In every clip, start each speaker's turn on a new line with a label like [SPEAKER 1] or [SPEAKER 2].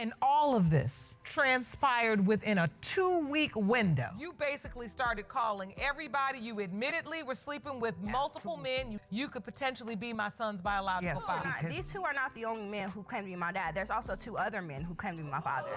[SPEAKER 1] And all of this transpired within a 2-week window. You basically started calling everybody you admittedly were sleeping with multiple men. You could potentially be my son's biological father.
[SPEAKER 2] These two are not the only men who claim to be my dad. There's also 2 other men who claim to be my father.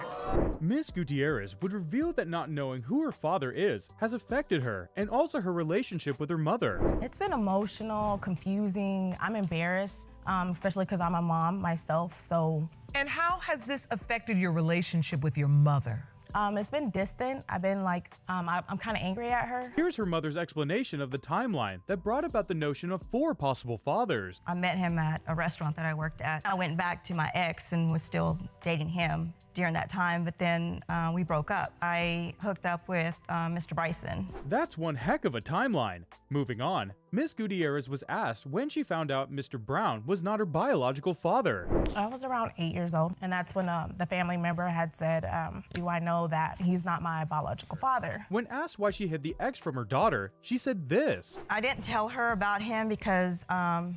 [SPEAKER 3] Ms. Gutierrez would reveal that not knowing who her father is has affected her and also her relationship with her mother.
[SPEAKER 4] It's been emotional, confusing. I'm embarrassed, especially because I'm a mom myself, so.
[SPEAKER 1] And how has this affected your relationship with your mother?
[SPEAKER 4] It's been distant. I've been like, I'm kind of angry at her.
[SPEAKER 3] Here's her mother's explanation of the timeline that brought about the notion of 4 possible fathers.
[SPEAKER 5] I met him at a restaurant that I worked at. I went back to my ex and was still dating him during that time, but then we broke up. I hooked up with Mr. Bryson.
[SPEAKER 3] That's one heck of a timeline. Moving on, Ms. Gutierrez was asked when she found out Mr. Brown was not her biological father.
[SPEAKER 4] I was around 8 years old, and that's when the family member had said, do I know that he's not my biological father?
[SPEAKER 3] When asked why she hid the ex from her daughter, she said this.
[SPEAKER 5] I didn't tell her about him because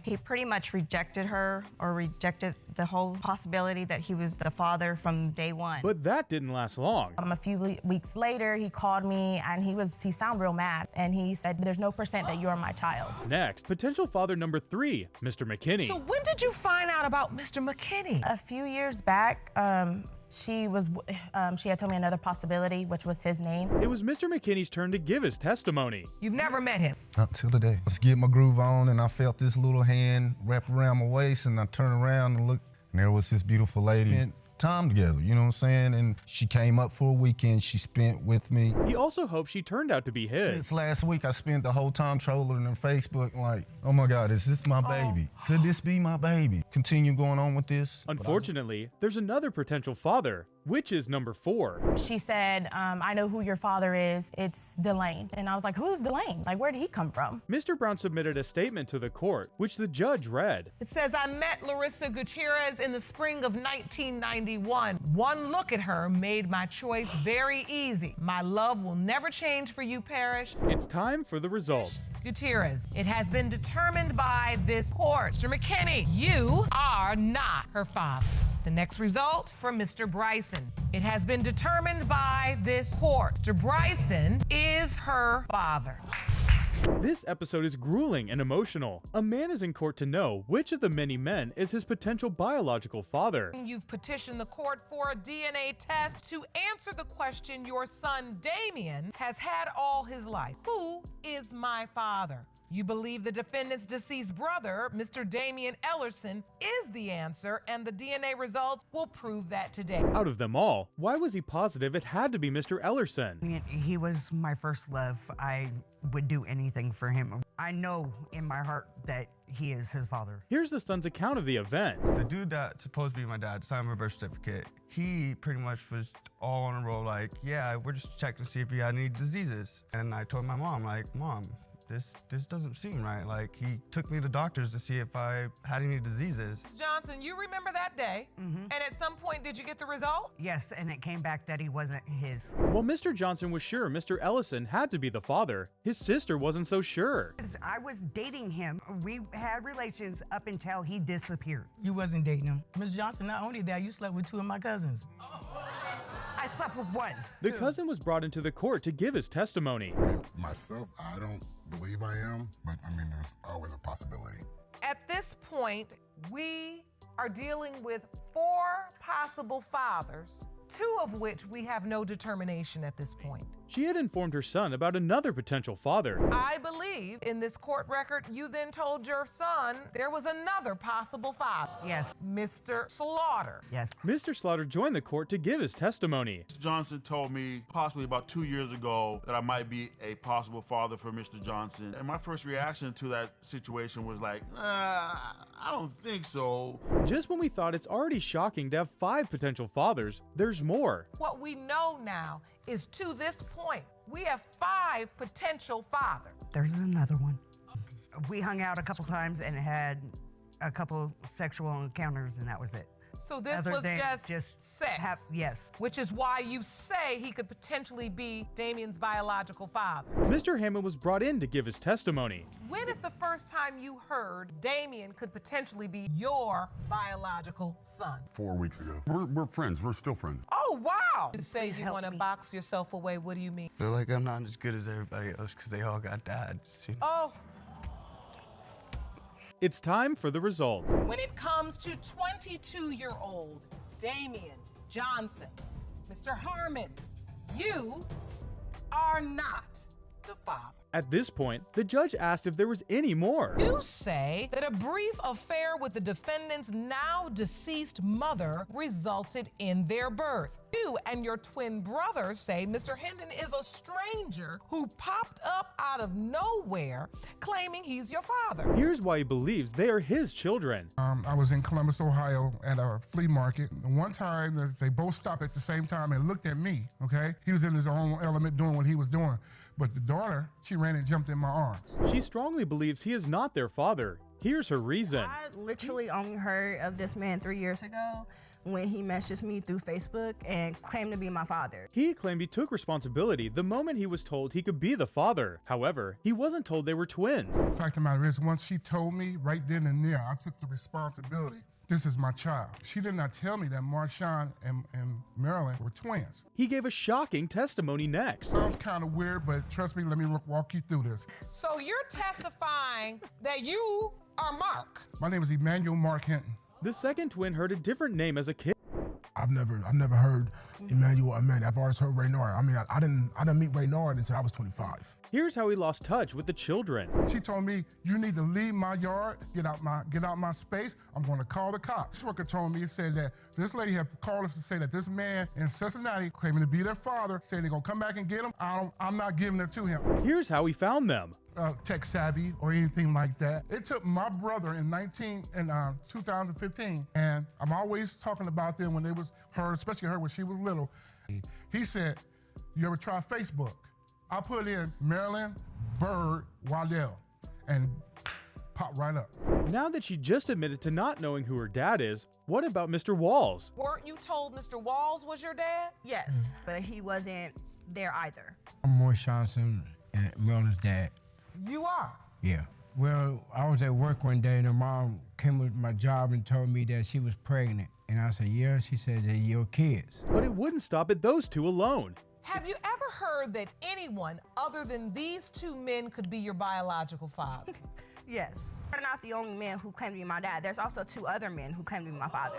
[SPEAKER 5] he pretty much rejected her, or rejected the whole possibility that he was the father from day one.
[SPEAKER 3] But that didn't last long.
[SPEAKER 4] A few weeks later, he called me, and he sounded real mad, and he said, there's no % that you're my child.
[SPEAKER 3] Next, potential father number 3, Mr. McKinney.
[SPEAKER 1] So when did you find out about Mr. McKinney?
[SPEAKER 4] A few years back, she had told me another possibility, which was his name.
[SPEAKER 3] It was Mr. McKinney's turn to give his testimony.
[SPEAKER 1] You've never met him?
[SPEAKER 6] Not till today. Let's get my groove on, and I felt this little hand wrap around my waist, and I turned around and looked, and there was this beautiful lady. Spent time together, you know what I'm saying? And she came up for a weekend she spent with me.
[SPEAKER 3] He also hoped she turned out to be his.
[SPEAKER 6] Since last week, I spent the whole time trolling on Facebook like, oh my God, is this my baby? Could this be my baby? Continue going on with this?
[SPEAKER 3] Unfortunately, there's another potential father, which is number 4.
[SPEAKER 4] She said, I know who your father is. It's Delane. And I was like, who's Delane? Like, where did he come from?
[SPEAKER 3] Mr. Brown submitted a statement to the court, which the judge read.
[SPEAKER 1] It says, I met Larissa Gutierrez in the spring of 1991. One look at her made my choice very easy. My love will never change for you, Parrish.
[SPEAKER 3] It's time for the results.
[SPEAKER 1] Gutierrez, it has been determined by this court. Mr. McKinney, you are not her father. The next result from Mr. Bryson. It has been determined by this court. Mr. Bryson is her father.
[SPEAKER 3] This episode is grueling and emotional. A man is in court to know which of the many men is his potential biological father.
[SPEAKER 1] You've petitioned the court for a DNA test to answer the question your son Damien has had all his life. Who is my father? You believe the defendant's deceased brother, Mr. Damien Ellerson, is the answer, and the DNA results will prove that today.
[SPEAKER 3] Out of them all, why was he positive it had to be Mr. Ellerson?
[SPEAKER 7] He was my first love. I would do anything for him. I know in my heart that he is his father.
[SPEAKER 3] Here's the son's account of the event.
[SPEAKER 8] The dude that's supposed to be my dad signed my birth certificate. He pretty much was all on a roll like, yeah, we're just checking to see if he had any diseases. And I told my mom, like, Mom, this doesn't seem right. Like, he took me to doctors to see if I had any diseases.
[SPEAKER 1] Ms. Johnson, you remember that day? And at some point, did you get the result?
[SPEAKER 7] Yes, and it came back that he wasn't his.
[SPEAKER 3] While Mr. Johnson was sure Mr. Ellison had to be the father, his sister wasn't so sure.
[SPEAKER 7] I was dating him. We had relations up until he disappeared.
[SPEAKER 9] You wasn't dating him. Ms. Johnson, not only that, you slept with 2 of my cousins.
[SPEAKER 7] I slept with 1.
[SPEAKER 3] The cousin was brought into the court to give his testimony.
[SPEAKER 10] Myself, I don't believe I am, but I mean, there's always a possibility.
[SPEAKER 1] At this point, we are dealing with 4 possible fathers, 2 of which we have no determination at this point.
[SPEAKER 3] She had informed her son about another potential father.
[SPEAKER 1] I believe in this court record, you then told your son there was another possible father.
[SPEAKER 7] Yes.
[SPEAKER 1] Mr. Slaughter.
[SPEAKER 7] Yes.
[SPEAKER 3] Mr. Slaughter joined the court to give his testimony.
[SPEAKER 11] Mr. Johnson told me possibly about 2 years ago that I might be a possible father for Mr. Johnson. And my first reaction to that situation was like, I don't think so.
[SPEAKER 3] Just when we thought it's already shocking to have 5 potential fathers, there's more.
[SPEAKER 1] What we know now is to this point, we have 5 potential fathers.
[SPEAKER 7] There's another one. We hung out a couple times and had a couple sexual encounters, and that was it.
[SPEAKER 1] So this
[SPEAKER 7] Other
[SPEAKER 1] was
[SPEAKER 7] than
[SPEAKER 1] just sex.
[SPEAKER 7] Yes.
[SPEAKER 1] Which is why you say he could potentially be Damien's biological father.
[SPEAKER 3] Mr. Hammond was brought in to give his testimony.
[SPEAKER 1] When is the first time you heard Damien could potentially be your biological son?
[SPEAKER 10] 4 weeks ago. We're friends. We're still friends.
[SPEAKER 1] Oh, wow. You say
[SPEAKER 7] Please
[SPEAKER 1] you
[SPEAKER 7] help
[SPEAKER 1] want to
[SPEAKER 7] me.
[SPEAKER 1] box yourself away. What do you mean?
[SPEAKER 8] Feel like I'm not as good as everybody else because they all got dads. You know?
[SPEAKER 1] Oh,
[SPEAKER 3] It's time for the results.
[SPEAKER 1] when it comes to 22-year-old Damien Johnson, Mr. Harmon, you are not the father.
[SPEAKER 3] At this point, the judge asked if there was any more.
[SPEAKER 1] You say that a brief affair with the defendant's now deceased mother resulted in their birth. You and your twin brother say Mr. Hendon is a stranger who popped up out of nowhere claiming he's your father.
[SPEAKER 3] Here's why he believes they are his children.
[SPEAKER 12] I was in Columbus, Ohio at a flea market. One time, they both stopped at the same time and looked at me, okay? He was in his own element doing what he was doing. But the daughter, she ran and jumped in my arms.
[SPEAKER 3] She strongly believes he is not their father. Here's her reason.
[SPEAKER 2] I literally only heard of this man 3 years ago when he messaged me through Facebook and claimed to be my father.
[SPEAKER 3] He claimed he took responsibility the moment he was told he could be the father. However, he wasn't told they were twins.
[SPEAKER 12] The fact of the matter is, once she told me right then and there, I took the responsibility. This is my child. She did not tell me that Marshawn and Marilyn were twins.
[SPEAKER 3] He gave a shocking testimony next.
[SPEAKER 12] Sounds kind of weird, but trust me, let me walk you through this.
[SPEAKER 1] So you're testifying that you are Mark.
[SPEAKER 12] My name is Emmanuel Mark Hinton.
[SPEAKER 3] The second twin heard a different name as a kid.
[SPEAKER 13] I've never heard Emmanuel. I've always heard Raynard. I mean, I didn't meet Raynard until I was 25.
[SPEAKER 3] Here's how he lost touch with the children.
[SPEAKER 12] She told me, you need to leave my yard, get out my space. I'm going to call the cops. Worker told me, it said that this lady had called us to say that this man in Cincinnati claiming to be their father, said they're going to come back and get him. I'm not giving it to him.
[SPEAKER 3] Here's how he found them.
[SPEAKER 12] Tech savvy or anything like that. It took my brother in 2015, and I'm always talking about them when they was her, especially her when she was little. He said, you ever try Facebook? I put in Marilyn Bird Waddell and popped right up.
[SPEAKER 3] Now that she just admitted to not knowing who her dad is, what about Mr. Walls?
[SPEAKER 1] Weren't you told Mr. Walls was your dad?
[SPEAKER 2] Yes, but he wasn't there either.
[SPEAKER 14] I'm Morris Johnson and Marilyn's dad.
[SPEAKER 1] You are?
[SPEAKER 14] Yeah. Well, I was at work one day and her mom came with my job and told me that she was pregnant. And I said, yeah. She said, they're your kids.
[SPEAKER 3] But it wouldn't stop at those two alone.
[SPEAKER 1] Have you ever heard that anyone other than these two men could be your biological father?
[SPEAKER 2] Yes. You're not the only man who claimed to be my dad. There's also 2 other men who claim to be my father.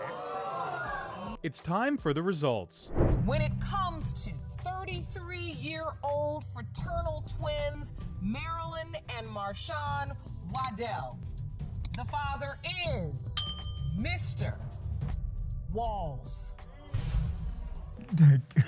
[SPEAKER 3] It's time for the results.
[SPEAKER 1] When it comes to 33-year-old fraternal twins, Marilyn and Marshawn Waddell, the father is Mr. Walls.
[SPEAKER 14] Thank you.